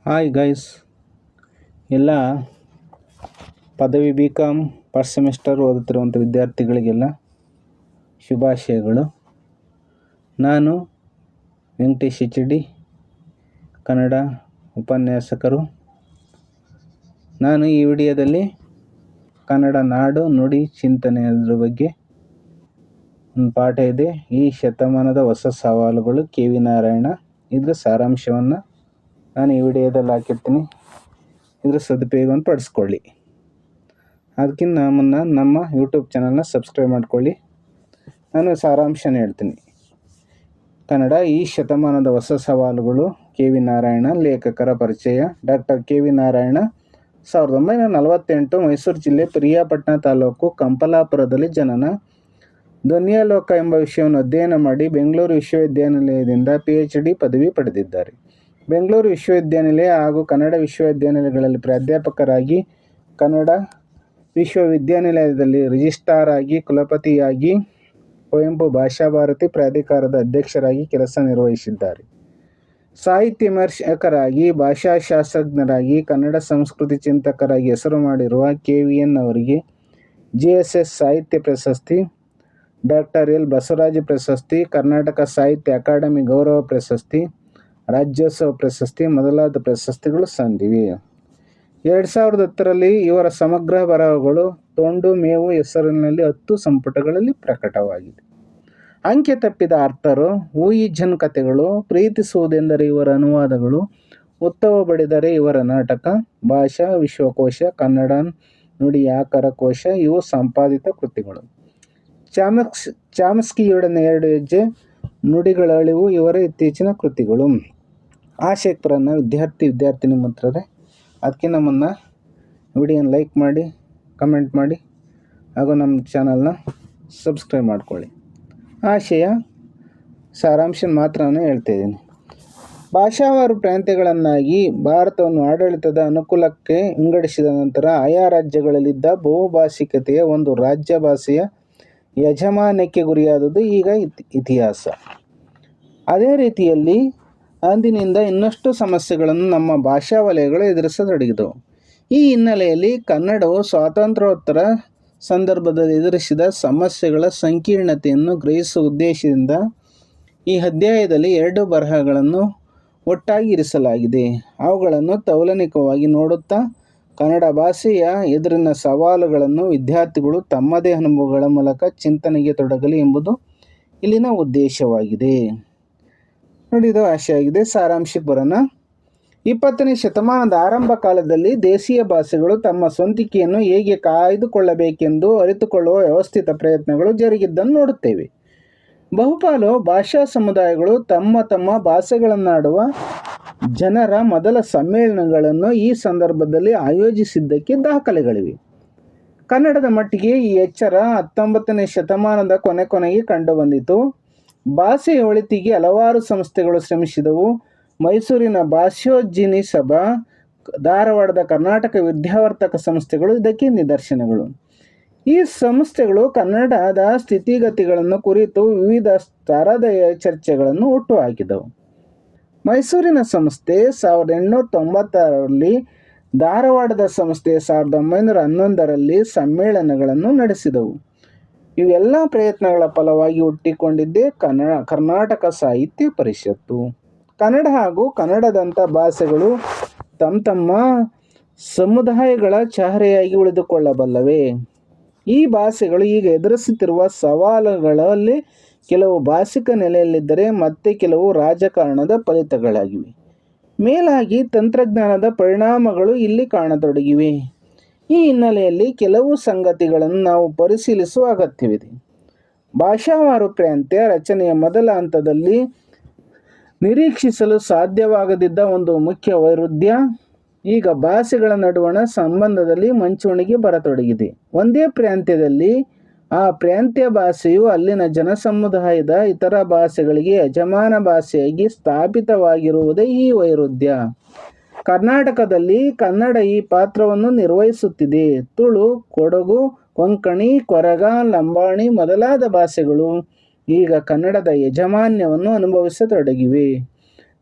Hi guys, ಎಲ್ಲ ಪದವಿ BCom first semester ಓದುತ್ತಿರುವಂಥ ವಿದ್ಯಾರ್ಥಿಗಳಿಗೆಲ್ಲ ಶುಭಾಶಯಗಳು. ನಾನು ವೆಂಕಟೇಶ್ HD, ಕನ್ನಡ ಉಪನ್ಯಾಸಕರು. ನಾನು ಈ ವಿಡಿಯೋದಲ್ಲಿ ಕನ್ನಡ ನಾಡು ನುಡಿ ಚಿಂತನೆ ಅದರ ಬಗ್ಗೆ ಒಂದು ಪಾಠ ಇದೆ. ಈ ಶತಮಾನದ ಹೊಸ ಸವಾಲುಗಳು, KV ನಾರಾಯಣ. ಇದರ ಸಾರಾಂಶವನ್ನು ನಾನು ಈ ವಿಡಿಯೋದಲ್ಲಿ ಹಾಕಿರ್ತೀನಿ. ಇದರ ಸದುಪಯೋಗವನ್ನು ಪಡಿಸ್ಕೊಳ್ಳಿ. ಅದಕ್ಕಿಂತ ಮುನ್ನ ನಮ್ಮ ಯೂಟ್ಯೂಬ್ ಚಾನಲ್ನ ಸಬ್ಸ್ಕ್ರೈಬ್ ಮಾಡ್ಕೊಳ್ಳಿ. ನಾನು ಸಾರಾಂಶನ ಹೇಳ್ತೀನಿ. ಕನ್ನಡ ಈ ಶತಮಾನದ ಹೊಸ ಸವಾಲುಗಳು, KV ನಾರಾಯಣ. ಲೇಖಕರ ಪರಿಚಯ. ಡಾಕ್ಟರ್ KV ನಾರಾಯಣ 1948, ಮೈಸೂರು ಜಿಲ್ಲೆ ಪಿರಿಯಾಪಟ್ಟಣ ತಾಲೂಕು ಕಂಪಲಾಪುರದಲ್ಲಿ ಜನನ. ಧ್ವನ್ಯಾಲೋಕ ಎಂಬ ವಿಷಯವನ್ನು ಅಧ್ಯಯನ ಮಾಡಿ ಬೆಂಗಳೂರು ವಿಶ್ವವಿದ್ಯಾನಿಲಯದಿಂದ PhD ಪದವಿ ಪಡೆದಿದ್ದಾರೆ. ಬೆಂಗಳೂರು ವಿಶ್ವವಿದ್ಯಾನಿಲಯ ಹಾಗೂ ಕನ್ನಡ ವಿಶ್ವವಿದ್ಯಾನಿಲಯಗಳಲ್ಲಿ ಪ್ರಾಧ್ಯಾಪಕರಾಗಿ, ಕನ್ನಡ ವಿಶ್ವವಿದ್ಯಾನಿಲಯದಲ್ಲಿ ರಿಜಿಸ್ಟ್ರಾರ್ ಆಗಿ, ಕುಲಪತಿಯಾಗಿ, ಕುವೆಂಪು ಭಾಷಾಭಾರತಿ ಪ್ರಾಧಿಕಾರದ ಅಧ್ಯಕ್ಷರಾಗಿ ಕೆಲಸ ನಿರ್ವಹಿಸಿದ್ದಾರೆ. ಸಾಹಿತ್ಯ ವಿಮರ್ಶಕರಾಗಿ, ಭಾಷಾಶಾಸ್ತ್ರಜ್ಞರಾಗಿ, ಕನ್ನಡ ಸಂಸ್ಕೃತಿ ಚಿಂತಕರಾಗಿ ಹೆಸರು ಮಾಡಿರುವ KVN ಅವರಿಗೆ JSS ಸಾಹಿತ್ಯ ಪ್ರಶಸ್ತಿ, ಡಾಕ್ಟರ್ L ಬಸವರಾಜ ಪ್ರಶಸ್ತಿ, ಕರ್ನಾಟಕ ಸಾಹಿತ್ಯ ಅಕಾಡೆಮಿ ಗೌರವ ಪ್ರಶಸ್ತಿ, ರಾಜ್ಯೋತ್ಸವ ಪ್ರಶಸ್ತಿ ಮೊದಲಾದ ಪ್ರಶಸ್ತಿಗಳು ಸಂದಿವೆ. 2010ರಲ್ಲಿ ಇವರ ಸಮಗ್ರ ಬರಹಗಳು ತೊಂಡು ಮೇವು ಹೆಸರಿನಲ್ಲಿ 10 ಸಂಪುಟಗಳಲ್ಲಿ ಪ್ರಕಟವಾಗಿದೆ. ಅಂಕೆ ತಪ್ಪಿದ ಆರ್ತರು, ಹೂಯಿಜನ್ ಕಥೆಗಳು, ಪ್ರೀತಿಸುವುದೆಂದರೆ ಇವರ ಅನುವಾದಗಳು, ಉತ್ತವ ಬಡಿದರೆ ಇವರ ನಾಟಕ, ಭಾಷಾ ವಿಶ್ವಕೋಶ, ಕನ್ನಡ ನುಡಿ ಆಕರ ಕೋಶ ಇವು ಸಂಪಾದಿತ ಕೃತಿಗಳು. ಚಾಮ್ಸ್ಕಿಯೊಡನೆ 2 ಹೆಜ್ಜೆ, ನುಡಿಗಳ ಅಳಿವು ಇವರ ಇತ್ತೀಚಿನ ಕೃತಿಗಳು. ಆಸಕ್ತರನ್ನ ವಿದ್ಯಾರ್ಥಿನಿ ಮಿತ್ರರೇ, ಅದಕ್ಕಿಂತ ಮುನ್ನ ವಿಡಿಯೋನ ಲೈಕ್ ಮಾಡಿ, ಕಮೆಂಟ್ ಮಾಡಿ ಹಾಗೂ ನಮ್ಮ ಚಾನಲ್ನ ಸಬ್ಸ್ಕ್ರೈಬ್ ಮಾಡ್ಕೊಳ್ಳಿ. ಆಶಯ ಸಾರಾಂಶ ಮಾತ್ರ ಹೇಳ್ತಾಯಿದ್ದೀನಿ. ಭಾಷಾವಾರು ಪ್ರಾಂತ್ಯಗಳನ್ನಾಗಿ ಭಾರತವನ್ನು ಆಡಳಿತದ ಅನುಕೂಲಕ್ಕೆ ವಿಂಗಡಿಸಿದ ನಂತರ ಆಯಾ ರಾಜ್ಯಗಳಲ್ಲಿದ್ದ ಬಹುಭಾಷಿಕತೆಯ ಒಂದು ರಾಜ್ಯ ಭಾಷೆಯ ಯಜಮಾನ್ಯಕ್ಕೆ ಗುರಿಯಾದುದು ಈಗ ಇತಿಹಾಸ. ಅದೇ ರೀತಿಯಲ್ಲಿ ಅಂದಿನಿಂದ ಇನ್ನಷ್ಟು ಸಮಸ್ಯೆಗಳನ್ನು ನಮ್ಮ ಭಾಷಾ ವಲಯಗಳು ಎದುರಿಸತೊಡಗಿದವು. ಈ ಹಿನ್ನೆಲೆಯಲ್ಲಿ ಕನ್ನಡವು ಸ್ವಾತಂತ್ರ್ಯೋತ್ತರ ಸಂದರ್ಭದಲ್ಲಿ ಎದುರಿಸಿದ ಸಮಸ್ಯೆಗಳ ಸಂಕೀರ್ಣತೆಯನ್ನು ಗ್ರಹಿಸುವ ಉದ್ದೇಶದಿಂದ ಈ ಅಧ್ಯಾಯದಲ್ಲಿ 2 ಬರಹಗಳನ್ನು ಒಟ್ಟಾಗಿ ಇರಿಸಲಾಗಿದೆ. ಅವುಗಳನ್ನು ತೌಲನಿಕವಾಗಿ ನೋಡುತ್ತಾ ಕನ್ನಡ ಭಾಷೆಯ ಎದುರಿನ ಸವಾಲುಗಳನ್ನು ವಿದ್ಯಾರ್ಥಿಗಳು ತಮ್ಮದೇ ಅನುಭವಗಳ ಮೂಲಕ ಚಿಂತನೆಗೆ ತೊಡಗಲಿ ಎಂಬುದು ಇಲ್ಲಿನ ಉದ್ದೇಶವಾಗಿದೆ. ನೋಡಿ, ಇದು ಆಶೆಯಾಗಿದೆ. ಸಾರಾಂಶಕ್ಕೆ ಬರೋಣ. 20ನೇ ಶತಮಾನದ ಆರಂಭ ಕಾಲದಲ್ಲಿ ದೇಶೀಯ ಭಾಷೆಗಳು ತಮ್ಮ ಸ್ವಂತಿಕೆಯನ್ನು ಹೇಗೆ ಕಾಯ್ದುಕೊಳ್ಳಬೇಕೆಂದು ಅರಿತುಕೊಳ್ಳುವ ವ್ಯವಸ್ಥಿತ ಪ್ರಯತ್ನಗಳು ಜರುಗಿದ್ದನ್ನು ನೋಡುತ್ತೇವೆ. ಬಹುಪಾಲು ಭಾಷಾ ಸಮುದಾಯಗಳು ತಮ್ಮ ಭಾಷೆಗಳನ್ನಾಡುವ ಜನರ ಮೊದಲ ಸಮ್ಮೇಳನಗಳನ್ನು ಈ ಸಂದರ್ಭದಲ್ಲಿ ಆಯೋಜಿಸಿದ್ದಕ್ಕೆ ದಾಖಲೆಗಳಿವೆ. ಕನ್ನಡದ ಮಟ್ಟಿಗೆ ಈ ಎಚ್ಚರ 19ನೇ ಶತಮಾನದ ಕೊನೆಗೆ ಕಂಡುಬಂದಿತು. ಭಾಷೆಯ ಒಳಿತಿಗೆ ಹಲವಾರು ಸಂಸ್ಥೆಗಳು ಶ್ರಮಿಸಿದವು. ಮೈಸೂರಿನ ಭಾಷೋಜ್ಜಿನಿ ಸಭಾ, ಧಾರವಾಡದ ಕರ್ನಾಟಕ ವಿದ್ಯಾವರ್ತಕ ಸಂಸ್ಥೆಗಳು ಇದಕ್ಕೆ ನಿದರ್ಶನಗಳು. ಈ ಸಂಸ್ಥೆಗಳು ಕನ್ನಡದ ಸ್ಥಿತಿಗತಿಗಳನ್ನು ಕುರಿತು ವಿವಿಧ ಸ್ತರದ ಚರ್ಚೆಗಳನ್ನು ಹುಟ್ಟುಹಾಕಿದವು. ಮೈಸೂರಿನ ಸಂಸ್ಥೆ 1896ರಲ್ಲಿ, ಧಾರವಾಡದ ಸಂಸ್ಥೆ 1911ರಲ್ಲಿ ಸಮ್ಮೇಳನಗಳನ್ನು ನಡೆಸಿದವು. ಇವೆಲ್ಲ ಪ್ರಯತ್ನಗಳ ಫಲವಾಗಿ ಹುಟ್ಟಿಕೊಂಡಿದ್ದೇ ಕರ್ನಾಟಕ ಸಾಹಿತ್ಯ ಪರಿಷತ್ತು. ಕನ್ನಡ ಹಾಗೂ ಕನ್ನಡದಂಥ ಭಾಷೆಗಳು ತಮ್ಮ ಸಮುದಾಯಗಳ ಚಹರೆಯಾಗಿ ಉಳಿದುಕೊಳ್ಳಬಲ್ಲವೆ. ಈ ಭಾಷೆಗಳು ಈಗ ಎದುರಿಸುತ್ತಿರುವ ಸವಾಲುಗಳಲ್ಲಿ ಕೆಲವು ಭಾಷಿಕ ನೆಲೆಯಲ್ಲಿದ್ದರೆ ಮತ್ತೆ ಕೆಲವು ರಾಜಕಾರಣದ ಫಲಿತಗಳಾಗಿವೆ. ಮೇಲಾಗಿ ತಂತ್ರಜ್ಞಾನದ ಪರಿಣಾಮಗಳು ಇಲ್ಲಿ ಕಾಣತೊಡಗಿವೆ. ಈ ಹಿನ್ನೆಲೆಯಲ್ಲಿ ಕೆಲವು ಸಂಗತಿಗಳನ್ನು ನಾವು ಪರಿಶೀಲಿಸುವ ಅಗತ್ಯವಿದೆ. ಭಾಷಾವಾರು ಪ್ರಾಂತ್ಯ ರಚನೆಯ ಮೊದಲ ಹಂತದಲ್ಲಿ ನಿರೀಕ್ಷಿಸಲು ಸಾಧ್ಯವಾಗದಿದ್ದ ಒಂದು ಮುಖ್ಯ ವೈರುಧ್ಯ ಈಗ ಭಾಷೆಗಳ ನಡುವಣ ಸಂಬಂಧದಲ್ಲಿ ಮುಂಚೂಣಿಗೆ ಬರತೊಡಗಿದೆ. ಒಂದೇ ಪ್ರಾಂತ್ಯದಲ್ಲಿ ಆ ಪ್ರಾಂತ್ಯ ಭಾಷೆಯು ಅಲ್ಲಿನ ಜನಸಮುದಾಯದ ಇತರ ಭಾಷೆಗಳಿಗೆ ಯಜಮಾನ ಭಾಷೆಯಾಗಿ ಸ್ಥಾಪಿತವಾಗಿರುವುದೇ ಈ ವೈರುಧ್ಯ. ಕರ್ನಾಟಕದಲ್ಲಿ ಕನ್ನಡ ಈ ಪಾತ್ರವನ್ನು ನಿರ್ವಹಿಸುತ್ತಿದೆ. ತುಳು, ಕೊಡಗು, ಕೊಂಕಣಿ, ಕೊರಗ, ಲಂಬಾಣಿ ಮೊದಲಾದ ಭಾಷೆಗಳು ಈಗ ಕನ್ನಡದ ಯಜಮಾನ್ಯವನ್ನು ಅನುಭವಿಸತೊಡಗಿವೆ.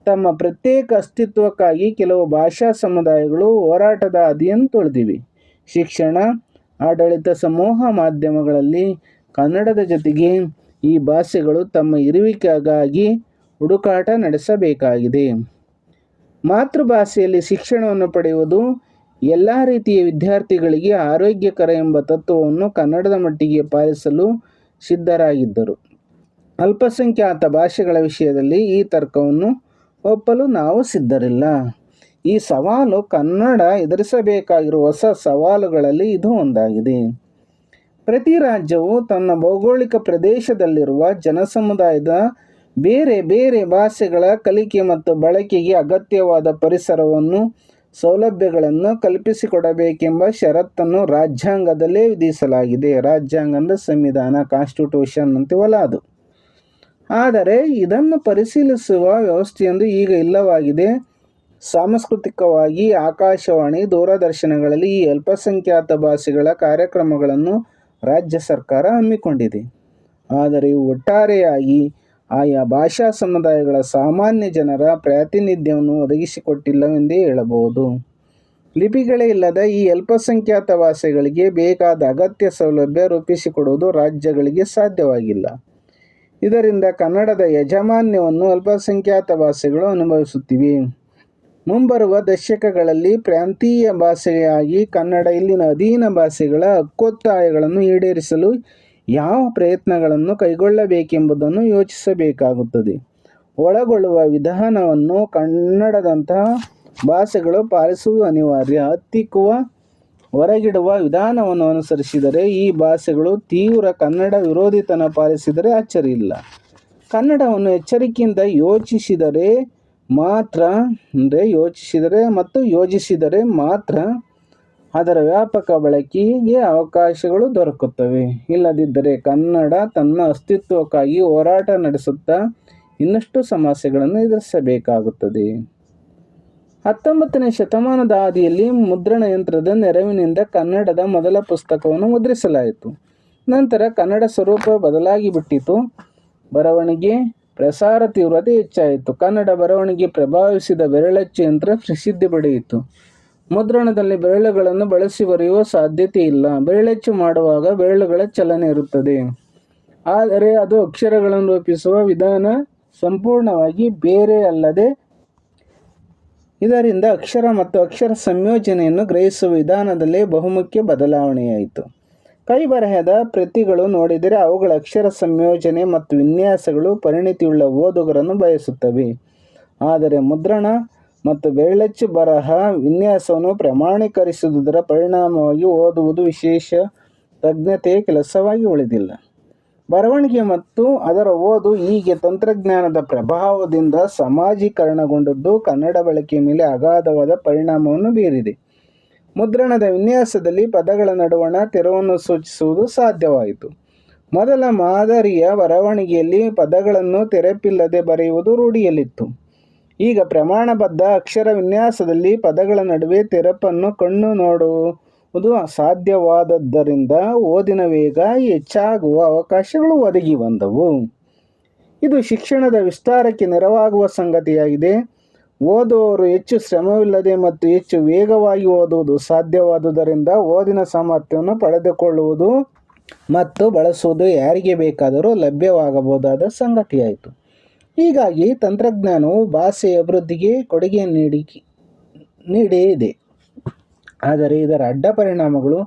ತಮ್ಮ ಪ್ರತ್ಯೇಕ ಅಸ್ತಿತ್ವಕ್ಕಾಗಿ ಕೆಲವು ಭಾಷಾ ಸಮುದಾಯಗಳು ಹೋರಾಟದ ಹಾದಿಯನ್ನು ತುಳಿದಿವೆ. ಶಿಕ್ಷಣ, ಆಡಳಿತ, ಸಮೂಹ ಮಾಧ್ಯಮಗಳಲ್ಲಿ ಕನ್ನಡದ ಜೊತೆಗೆ ಈ ಭಾಷೆಗಳು ತಮ್ಮ ಇರುವಿಕೆಗಾಗಿ ಹುಡುಕಾಟ ನಡೆಸಬೇಕಾಗಿದೆ. ಮಾತೃಭಾಷೆಯಲ್ಲಿ ಶಿಕ್ಷಣವನ್ನು ಪಡೆಯುವುದು ಎಲ್ಲ ರೀತಿಯ ವಿದ್ಯಾರ್ಥಿಗಳಿಗೆ ಆರೋಗ್ಯಕರ ಎಂಬ ತತ್ವವನ್ನು ಕನ್ನಡದ ಮಟ್ಟಿಗೆ ಪಾಲಿಸಲು ಸಿದ್ಧರಾಗಿದ್ದರು. ಅಲ್ಪಸಂಖ್ಯಾತ ಭಾಷೆಗಳ ವಿಷಯದಲ್ಲಿ ಈ ತರ್ಕವನ್ನು ಒಪ್ಪಲು ನಾವು ಸಿದ್ಧರಿಲ್ಲ. ಈ ಸವಾಲು ಕನ್ನಡ ಎದುರಿಸಬೇಕಾಗಿರುವ ಹೊಸ ಸವಾಲುಗಳಲ್ಲಿ ಇದು ಒಂದಾಗಿದೆ. ಪ್ರತಿ ರಾಜ್ಯವು ತನ್ನ ಭೌಗೋಳಿಕ ಪ್ರದೇಶದಲ್ಲಿರುವ ಜನಸಮುದಾಯದ ಬೇರೆ ಬೇರೆ ಭಾಷೆಗಳ ಕಲಿಕೆ ಮತ್ತು ಬಳಕೆಗೆ ಅಗತ್ಯವಾದ ಪರಿಸರವನ್ನು, ಸೌಲಭ್ಯಗಳನ್ನು ಕಲ್ಪಿಸಿಕೊಡಬೇಕೆಂಬ ಷರತ್ತನ್ನು ರಾಜ್ಯಾಂಗದಲ್ಲೇ ವಿಧಿಸಲಾಗಿದೆ. ರಾಜ್ಯಾಂಗ ಅಂದರೆ ಸಂವಿಧಾನ, ಕಾನ್ಸ್ಟಿಟ್ಯೂಷನ್ ಅಂತೀವಲ್ಲ ಅದು. ಆದರೆ ಇದನ್ನು ಪರಿಶೀಲಿಸುವ ವ್ಯವಸ್ಥೆಯೊಂದು ಈಗ ಇಲ್ಲವಾಗಿದೆ. ಸಾಂಸ್ಕೃತಿಕವಾಗಿ ಆಕಾಶವಾಣಿ, ದೂರದರ್ಶನಗಳಲ್ಲಿ ಈ ಅಲ್ಪಸಂಖ್ಯಾತ ಭಾಷೆಗಳ ಕಾರ್ಯಕ್ರಮಗಳನ್ನು ರಾಜ್ಯ ಸರ್ಕಾರ ಹಮ್ಮಿಕೊಂಡಿದೆ. ಆದರೆ ಇವು ಒಟ್ಟಾರೆಯಾಗಿ ಆಯಾ ಭಾಷಾ ಸಮುದಾಯಗಳ ಸಾಮಾನ್ಯ ಜನರ ಪ್ರಾತಿನಿಧ್ಯವನ್ನು ಒದಗಿಸಿಕೊಟ್ಟಿಲ್ಲವೆಂದೇ ಹೇಳಬಹುದು. ಲಿಪಿಗಳೇ ಇಲ್ಲದ ಈ ಅಲ್ಪಸಂಖ್ಯಾತ ಭಾಷೆಗಳಿಗೆ ಬೇಕಾದ ಅಗತ್ಯ ಸೌಲಭ್ಯ ರೂಪಿಸಿಕೊಡುವುದು ರಾಜ್ಯಗಳಿಗೆ ಸಾಧ್ಯವಾಗಿಲ್ಲ. ಇದರಿಂದ ಕನ್ನಡದ ಯಾಜಮಾನ್ಯವನ್ನು ಅಲ್ಪಸಂಖ್ಯಾತ ಭಾಷೆಗಳು ಅನುಭವಿಸುತ್ತಿವೆ. ಮುಂಬರುವ ದಶಕಗಳಲ್ಲಿ ಪ್ರಾಂತೀಯ ಭಾಷೆಯಾಗಿ ಕನ್ನಡ ಇಲ್ಲಿನ ಅಧೀನ ಭಾಷೆಗಳ ಹಕ್ಕೊತ್ತಾಯಗಳನ್ನು ಈಡೇರಿಸಲು ಯಾವ ಪ್ರಯತ್ನಗಳನ್ನು ಕೈಗೊಳ್ಳಬೇಕೆಂಬುದನ್ನು ಯೋಚಿಸಬೇಕಾಗುತ್ತದೆ. ಒಳಗೊಳ್ಳುವ ವಿಧಾನವನ್ನು ಕನ್ನಡದಂತಹ ಭಾಷೆಗಳು ಪಾಲಿಸುವುದು ಅನಿವಾರ್ಯ. ಹತ್ತಿಕ್ಕುವ, ಹೊರಗಿಡುವ ವಿಧಾನವನ್ನು ಅನುಸರಿಸಿದರೆ ಈ ಭಾಷೆಗಳು ತೀವ್ರ ಕನ್ನಡ ವಿರೋಧಿತನ ಪಾಲಿಸಿದರೆ ಅಚ್ಚರಿಯಿಲ್ಲ. ಕನ್ನಡವನ್ನು ಎಚ್ಚರಿಕೆಯಿಂದ ಯೋಜಿಸಿದರೆ ಮಾತ್ರ ಅದರ ವ್ಯಾಪಕ ಬಳಕೆಗೆ ಅವಕಾಶಗಳು ದೊರಕುತ್ತವೆ. ಇಲ್ಲದಿದ್ದರೆ ಕನ್ನಡ ತನ್ನ ಅಸ್ತಿತ್ವಕ್ಕಾಗಿ ಹೋರಾಟ ನಡೆಸುತ್ತಾ ಇನ್ನಷ್ಟು ಸಮಸ್ಯೆಗಳನ್ನು ಎದುರಿಸಬೇಕಾಗುತ್ತದೆ. 19ನೇ ಶತಮಾನದ ಆದಿಯಲ್ಲಿ ಮುದ್ರಣ ಯಂತ್ರದ ನೆರವಿನಿಂದ ಕನ್ನಡದ ಮೊದಲ ಪುಸ್ತಕವನ್ನು ಮುದ್ರಿಸಲಾಯಿತು. ನಂತರ ಕನ್ನಡ ಸ್ವರೂಪ ಬದಲಾಗಿ ಬಿಟ್ಟಿತು. ಬರವಣಿಗೆ ಪ್ರಸಾರ ತೀವ್ರತೆ ಹೆಚ್ಚಾಯಿತು. ಕನ್ನಡ ಬರವಣಿಗೆ ಪ್ರಭಾವಿಸಿದ ಬೆರಳಚ್ಚು ಯಂತ್ರ ಪ್ರಸಿದ್ಧಿ ಪಡೆಯಿತು. ಮುದ್ರಣದಲ್ಲಿ ಬೆರಳುಗಳನ್ನು ಬಳಸಿ ಬರೆಯುವ ಸಾಧ್ಯತೆ ಇಲ್ಲ. ಬೆರಳಚ್ಚು ಮಾಡುವಾಗ ಬೆರಳುಗಳ ಚಲನೆ ಇರುತ್ತದೆ. ಆದರೆ ಅದು ಅಕ್ಷರಗಳನ್ನು ರೂಪಿಸುವ ವಿಧಾನ ಸಂಪೂರ್ಣವಾಗಿ ಬೇರೆ ಅಲ್ಲದೆ ಇದರಿಂದ ಅಕ್ಷರ ಮತ್ತು ಅಕ್ಷರ ಸಂಯೋಜನೆಯನ್ನು ಗ್ರಹಿಸುವ ವಿಧಾನದಲ್ಲೇ ಬಹುಮುಖ್ಯ ಬದಲಾವಣೆಯಾಯಿತು. ಕೈಬರಹದ ಪ್ರತಿಗಳು ನೋಡಿದರೆ ಅವುಗಳ ಅಕ್ಷರ ಸಂಯೋಜನೆ ಮತ್ತು ವಿನ್ಯಾಸಗಳು ಪರಿಣಿತಿಯುಳ್ಳ ಓದುಗರನ್ನು ಬಯಸುತ್ತವೆ. ಆದರೆ ಮುದ್ರಣ ಮತ್ತು ಬೆರಳಚ್ಚು ಬರಹ ವಿನ್ಯಾಸವನ್ನು ಪ್ರಮಾಣೀಕರಿಸುವುದರ ಪರಿಣಾಮವಾಗಿ ಓದುವುದು ವಿಶೇಷ ತಜ್ಞತೆಯ ಕೆಲಸವಾಗಿ ಉಳಿದಿಲ್ಲ. ಬರವಣಿಗೆ ಮತ್ತು ಅದರ ಓದು ಹೀಗೆ ತಂತ್ರಜ್ಞಾನದ ಪ್ರಭಾವದಿಂದ ಸಾಮಾಜೀಕರಣಗೊಂಡದ್ದು ಕನ್ನಡ ಬಳಕೆಯ ಮೇಲೆ ಅಗಾಧವಾದ ಪರಿಣಾಮವನ್ನು ಬೀರಿದೆ. ಮುದ್ರಣದ ವಿನ್ಯಾಸದಲ್ಲಿ ಪದಗಳ ನಡುವಣ ತೆರವನ್ನು ಸೂಚಿಸುವುದು ಸಾಧ್ಯವಾಯಿತು. ಮೊದಲ ಮಾದರಿಯ ಬರವಣಿಗೆಯಲ್ಲಿ ಪದಗಳನ್ನು ತೆರಪಿಲ್ಲದೆ ಬರೆಯುವುದು ರೂಢಿಯಲ್ಲಿತ್ತು. ಈಗ ಪ್ರಮಾಣಬದ್ಧ ಅಕ್ಷರ ವಿನ್ಯಾಸದಲ್ಲಿ ಪದಗಳ ನಡುವೆ ತೆರಪನ್ನು ಕಣ್ಣು ನೋಡುವುದು ಅಸಾಧ್ಯವಾದದ್ದರಿಂದ ಓದಿನ ವೇಗ ಹೆಚ್ಚಾಗುವ ಅವಕಾಶಗಳು ಒದಗಿ ಬಂದವು. ಇದು ಶಿಕ್ಷಣದ ವಿಸ್ತಾರಕ್ಕೆ ನೆರವಾಗುವ ಸಂಗತಿಯಾಗಿದೆ. ಓದುವವರು ಹೆಚ್ಚು ಶ್ರಮವಿಲ್ಲದೆ ಮತ್ತು ಹೆಚ್ಚು ವೇಗವಾಗಿ ಓದುವುದು ಸಾಧ್ಯವಾದುದರಿಂದ ಓದಿನ ಸಾಮರ್ಥ್ಯವನ್ನು ಪಡೆದುಕೊಳ್ಳುವುದು ಮತ್ತು ಬಳಸುವುದು ಯಾರಿಗೆ ಬೇಕಾದರೂ ಲಭ್ಯವಾಗಬಹುದಾದ ಸಂಗತಿಯಾಯಿತು. ಹೀಗಾಗಿ ತಂತ್ರಜ್ಞಾನವು ಭಾಷೆಯ ಅಭಿವೃದ್ಧಿಗೆ ಕೊಡುಗೆ ನೀಡೇ ಇದೆ. ಆದರೆ ಇದರ ಅಡ್ಡ ಪರಿಣಾಮಗಳು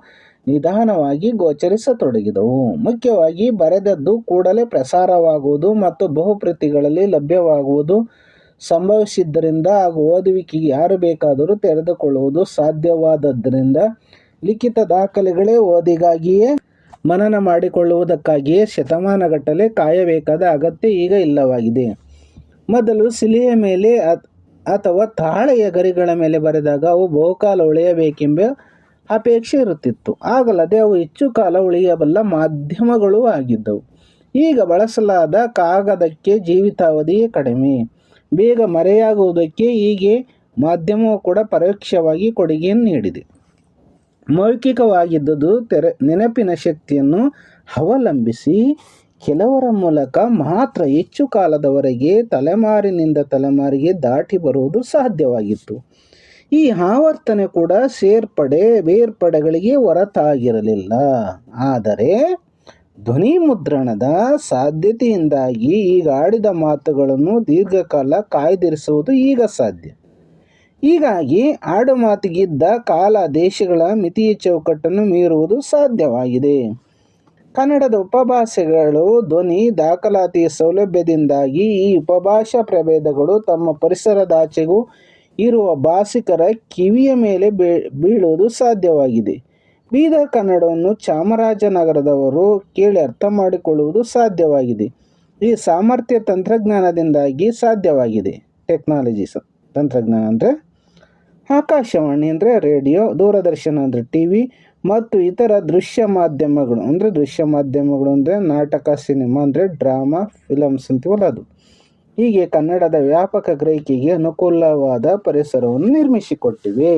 ನಿಧಾನವಾಗಿ ಗೋಚರಿಸತೊಡಗಿದವು. ಮುಖ್ಯವಾಗಿ ಬರೆದದ್ದು ಕೂಡಲೇ ಪ್ರಸಾರವಾಗುವುದು ಮತ್ತು ಬಹುಪ್ರತಿಗಳಲ್ಲಿ ಲಭ್ಯವಾಗುವುದು ಸಂಭವಿಸಿದ್ದರಿಂದ ಹಾಗೂ ಓದುವಿಕೆಗೆ ಯಾರು ಬೇಕಾದರೂ ತೆರೆದುಕೊಳ್ಳುವುದು ಸಾಧ್ಯವಾದದ್ದರಿಂದ ಲಿಖಿತ ದಾಖಲೆಗಳೇ ಓದಿಗಾಗಿಯೇ ಮನನ ಮಾಡಿಕೊಳ್ಳುವುದಕ್ಕಾಗಿಯೇ ಶತಮಾನಗಟ್ಟಲೆ ಕಾಯಬೇಕಾದ ಅಗತ್ಯ ಈಗ ಇಲ್ಲವಾಗಿದೆ. ಮೊದಲು ಶಿಲೆಯ ಮೇಲೆ ಅಥವಾ ತಾಳೆಯ ಗರಿಗಳ ಮೇಲೆ ಬರೆದಾಗ ಅವು ಬಹುಕಾಲ ಉಳಿಯಬೇಕೆಂಬ ಅಪೇಕ್ಷೆ ಇರುತ್ತಿತ್ತು. ಆಗಲ್ಲದೆ ಅವು ಹೆಚ್ಚು ಕಾಲ ಉಳಿಯಬಲ್ಲ ಮಾಧ್ಯಮಗಳೂ ಆಗಿದ್ದವು. ಈಗ ಬಳಸಲಾದ ಕಾಗದಕ್ಕೆ ಜೀವಿತಾವಧಿಯೇ ಕಡಿಮೆ, ಬೇಗ ಮರೆಯಾಗುವುದಕ್ಕೆ ಹೀಗೆ ಮಾಧ್ಯಮವು ಕೂಡ ಪರೋಕ್ಷವಾಗಿ ಕೊಡುಗೆಯನ್ನು ನೀಡಿದೆ. ಮೌಖಿಕವಾಗಿದ್ದುದು ನೆನಪಿನ ಶಕ್ತಿಯನ್ನು ಅವಲಂಬಿಸಿ ಕೆಲವರ ಮೂಲಕ ಮಾತ್ರ ಹೆಚ್ಚು ಕಾಲದವರೆಗೆ ತಲೆಮಾರಿನಿಂದ ತಲೆಮಾರಿಗೆ ದಾಟಿ ಬರುವುದು ಸಾಧ್ಯವಾಗಿತ್ತು. ಈ ಆವರ್ತನೆ ಕೂಡ ಸೇರ್ಪಡೆ ಬೇರ್ಪಡೆಗಳಿಗೆ ಹೊರತಾಗಿರಲಿಲ್ಲ. ಆದರೆ ಧ್ವನಿ ಮುದ್ರಣದ ಸಾಧ್ಯತೆಯಿಂದಾಗಿ ಈಗ ಆಡಿದ ಮಾತುಗಳನ್ನು ದೀರ್ಘಕಾಲ ಕಾಯ್ದಿರಿಸುವುದು ಈಗ ಸಾಧ್ಯ. ಹೀಗಾಗಿ ಆಡುಮಾತಿಗಿದ್ದ ಕಾಲ ದೇಶಗಳ ಮಿತಿಯ ಚೌಕಟ್ಟನ್ನು ಮೀರುವುದು ಸಾಧ್ಯವಾಗಿದೆ. ಕನ್ನಡದ ಉಪಭಾಷೆಗಳು ಧ್ವನಿ ದಾಖಲಾತಿಯ ಸೌಲಭ್ಯದಿಂದಾಗಿ ಈ ಉಪಭಾಷಾ ಪ್ರಭೇದಗಳು ತಮ್ಮ ಪರಿಸರದಾಚೆಗೂ ಇರುವ ಭಾಷಿಕರ ಕಿವಿಯ ಮೇಲೆ ಬೀಳುವುದು ಸಾಧ್ಯವಾಗಿದೆ. ಬೀದರ್ ಕನ್ನಡವನ್ನು ಚಾಮರಾಜನಗರದವರು ಕೇಳಿ ಅರ್ಥ ಮಾಡಿಕೊಳ್ಳುವುದು ಸಾಧ್ಯವಾಗಿದೆ. ಈ ಸಾಮರ್ಥ್ಯ ತಂತ್ರಜ್ಞಾನದಿಂದಾಗಿ ಸಾಧ್ಯವಾಗಿದೆ. ಟೆಕ್ನಾಲಜಿ ತಂತ್ರಜ್ಞಾನ ಅಂದರೆ ಆಕಾಶವಾಣಿ ಅಂದರೆ ರೇಡಿಯೋ, ದೂರದರ್ಶನ ಅಂದರೆ TV ಮತ್ತು ಇತರ ದೃಶ್ಯ ಮಾಧ್ಯಮಗಳು ಅಂದರೆ ನಾಟಕ, ಸಿನಿಮಾ ಅಂದರೆ ಡ್ರಾಮಾ, ಫಿಲಮ್ಸ್ ಅಂತೀವಲ್ಲ ಅದು. ಹೀಗೆ ಕನ್ನಡದ ವ್ಯಾಪಕ ಗ್ರಹಿಕೆಗೆ ಅನುಕೂಲವಾದ ಪರಿಸರವನ್ನು ನಿರ್ಮಿಸಿಕೊಟ್ಟಿವೆ.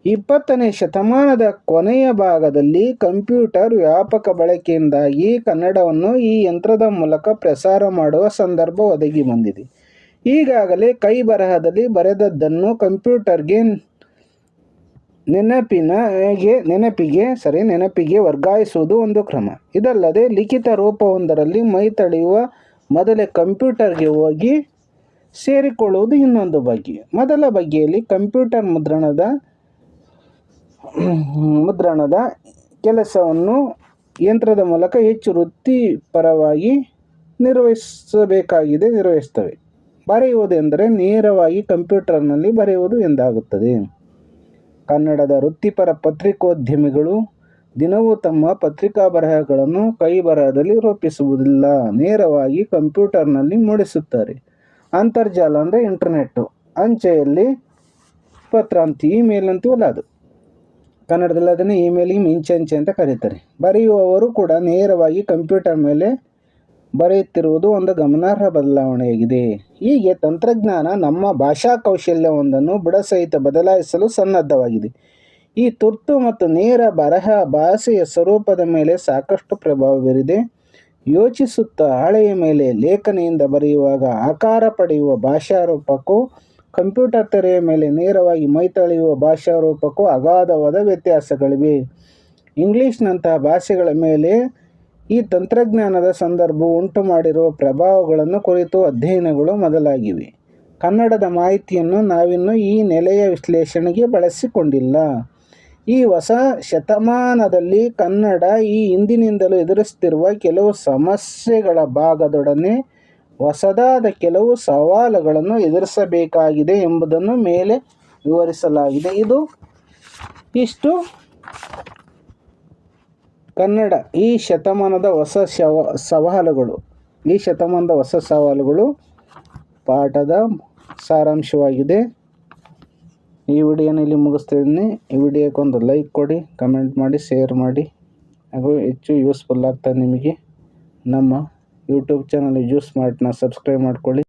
20ನೇ ಶತಮಾನದ ಕೊನೆಯ ಭಾಗದಲ್ಲಿ ಕಂಪ್ಯೂಟರ್ ವ್ಯಾಪಕ ಬಳಕೆಯಿಂದಾಗಿ ಕನ್ನಡವನ್ನು ಈ ಯಂತ್ರದ ಮೂಲಕ ಪ್ರಸಾರ ಮಾಡುವ ಸಂದರ್ಭ ಒದಗಿ ಬಂದಿದೆ. ಈಗಾಗಲೇ ಕೈ ಬರಹದಲ್ಲಿ ಬರೆದದ್ದನ್ನು ಕಂಪ್ಯೂಟರ್ಗೆ ನೆನಪಿಗೆ ವರ್ಗಾಯಿಸುವುದು ಒಂದು ಕ್ರಮ. ಇದಲ್ಲದೆ ಲಿಖಿತ ರೂಪವೊಂದರಲ್ಲಿ ಮೈ ತಳೆಯುವ ಮೊದಲೇ ಕಂಪ್ಯೂಟರ್ಗೆ ಹೋಗಿ ಸೇರಿಕೊಳ್ಳುವುದು ಇನ್ನೊಂದು ಬಗೆ. ಮೊದಲ ಬಗೆಯಲ್ಲಿ ಕಂಪ್ಯೂಟರ್ ಮುದ್ರಣದ ಕೆಲಸವನ್ನು ಯಂತ್ರದ ಮೂಲಕ ಹೆಚ್ಚು ವೃತ್ತಿಪರವಾಗಿ ನಿರ್ವಹಿಸ್ತವೆ. ಬರೆಯುವುದು ಎಂದರೆ ನೇರವಾಗಿ ಕಂಪ್ಯೂಟರ್ನಲ್ಲಿ ಬರೆಯುವುದು ಎಂದಾಗುತ್ತದೆ. ಕನ್ನಡದ ವೃತ್ತಿಪರ ಪತ್ರಿಕೋದ್ಯಮಿಗಳು ದಿನವೂ ತಮ್ಮ ಪತ್ರಿಕಾ ಬರಹಗಳನ್ನು ಕೈ ಬರಹದಲ್ಲಿ ರೂಪಿಸುವುದಿಲ್ಲ, ನೇರವಾಗಿ ಕಂಪ್ಯೂಟರ್ನಲ್ಲಿ ಮೂಡಿಸುತ್ತಾರೆ. ಅಂತರ್ಜಾಲ ಅಂದರೆ ಇಂಟರ್ನೆಟ್ಟು, ಅಂಚೆಯಲ್ಲಿ ಪತ್ರ ಅಂತ ಇಮೇಲ್ ಅಂತೀವಲ್ಲ ಅದು. ಕನ್ನಡದಲ್ಲಿ ಅದನ್ನು ಇಮೇಲಿಗೆ ಮಿಂಚಂಚೆ ಅಂತ ಕರೀತಾರೆ. ಬರೆಯುವವರು ಕೂಡ ನೇರವಾಗಿ ಕಂಪ್ಯೂಟರ್ ಮೇಲೆ ಬರೆಯುತ್ತಿರುವುದು ಒಂದು ಗಮನಾರ್ಹ ಬದಲಾವಣೆಯಾಗಿದೆ. ಹೀಗೆ ತಂತ್ರಜ್ಞಾನ ನಮ್ಮ ಭಾಷಾ ಕೌಶಲ್ಯವೊಂದನ್ನು ಬುಡಸಹಿತ ಬದಲಾಯಿಸಲು ಸನ್ನದ್ಧವಾಗಿದೆ. ಈ ತುರ್ತು ಮತ್ತು ನೇರ ಬರಹ ಭಾಷೆಯ ಸ್ವರೂಪದ ಮೇಲೆ ಸಾಕಷ್ಟು ಪ್ರಭಾವ ಬೀರಿದೆ. ಯೋಚಿಸುತ್ತಾ ಹಾಳೆಯ ಮೇಲೆ ಲೇಖನಿಯಿಂದ ಬರೆಯುವಾಗ ಆಕಾರ ಪಡೆಯುವ ಭಾಷಾರೂಪಕ್ಕೂ ಕಂಪ್ಯೂಟರ್ ತೆರೆಯ ಮೇಲೆ ನೇರವಾಗಿ ಮೈತಳೆಯುವ ಭಾಷಾರೂಪಕ್ಕೂ ಅಗಾಧವಾದ ವ್ಯತ್ಯಾಸಗಳಿವೆ. ಇಂಗ್ಲಿಷ್ನಂತಹ ಭಾಷೆಗಳ ಮೇಲೆ ಈ ತಂತ್ರಜ್ಞಾನದ ಸಂದರ್ಭವು ಉಂಟು ಮಾಡಿರುವ ಪ್ರಭಾವಗಳನ್ನು ಕುರಿತು ಅಧ್ಯಯನಗಳು ಮೊದಲಾಗಿವೆ. ಕನ್ನಡದ ಮಾಹಿತಿಯನ್ನು ನಾವಿನ್ನೂ ಈ ನೆಲೆಯ ವಿಶ್ಲೇಷಣೆಗೆ ಬಳಸಿಕೊಂಡಿಲ್ಲ. ಈ ಹೊಸ ಶತಮಾನದಲ್ಲಿ ಕನ್ನಡ ಈ ಹಿಂದಿನಿಂದಲೂ ಎದುರಿಸುತ್ತಿರುವ ಕೆಲವು ಸಮಸ್ಯೆಗಳ ಭಾಗದೊಡನೆ ಹೊಸದಾದ ಕೆಲವು ಸವಾಲುಗಳನ್ನು ಎದುರಿಸಬೇಕಾಗಿದೆ ಎಂಬುದನ್ನು ಮೇಲೆ ವಿವರಿಸಲಾಗಿದೆ. ಇಷ್ಟು ಕನ್ನಡ ಈ ಶತಮಾನದ ಹೊಸ ಸವಾಲುಗಳು ಪಾಠದ ಸಾರಾಂಶವಾಗಿದೆ. ಈ ವಿಡಿಯೋನ ಇಲ್ಲಿ ಮುಗಿಸ್ತಿದ್ದೀನಿ. ಈ ವಿಡಿಯೋಕ್ಕೆ ಒಂದು ಲೈಕ್ ಕೊಡಿ, ಕಮೆಂಟ್ ಮಾಡಿ, ಶೇರ್ ಮಾಡಿ. ಹಾಗೂ ಹೆಚ್ಚು ಯೂಸ್ಫುಲ್ ಆಗ್ತದೆ ನಿಮಗೆ. ನಮ್ಮ ಯೂಟ್ಯೂಬ್ ಚಾನಲ್ ಯೂಸ್ ಸ್ಮಾರ್ಟ್ನ ಸಬ್ಸ್ಕ್ರೈಬ್ ಮಾಡ್ಕೊಳ್ಳಿ.